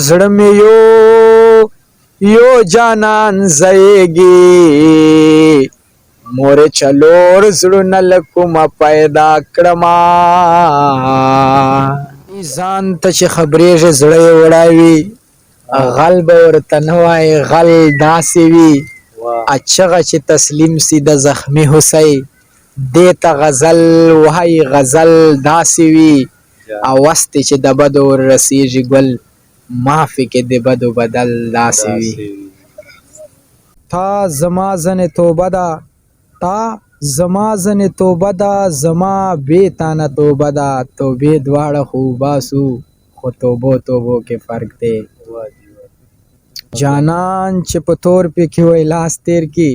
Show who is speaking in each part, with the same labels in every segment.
Speaker 1: زړه مې یو جانان زېږي مور چلور زړونه له کومه پیدا کړما ځان ته چې خبرېږي زړه یې وړاوي غل به ورته نه وایي غل داسې وي اچغه چې تسلیم سي د زخمي هوسۍ دې ته غزل وایي غزل داسې وي اوستې چې د بدو ور رسېږي ګل معافي کې د بدو بدل داسې وي تا زما ځنې توبه ده تا زما ځنې توبه ده زما بې تانه توبه ده توبې دواړه خو باسو خو توبو کې فرق دی جانان چې په تور پې کې وای لاس تیر کی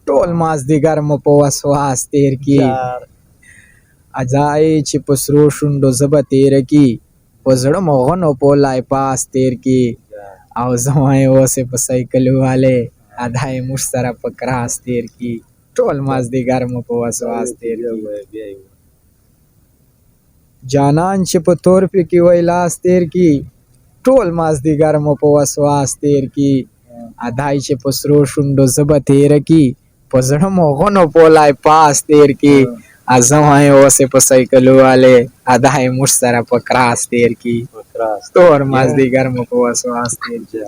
Speaker 1: ټول مازدیګر مو په وسواس تیر کی اځای چې په سرو شونډو زبه تیر کی په زړه مو غنو په لای پاس تیر کی او زمای اوسې په سایکل والے ادای موږ سره په کراس تیر کی ټول مازدیګر مو په وسواس تیر کی جانان چې په تور پې کې وای لاس تیر کی ټول مازدیګر مو په وسواس تیر کی ادای چې په سرو شونډو زبه تیر کی په زړه مو غنو په لای پاس تیر کی ازمای اوسې په سایکل والے ادای موږ سره په کراس تیر کی ټول مازدیګر مو په وسواس تیر کی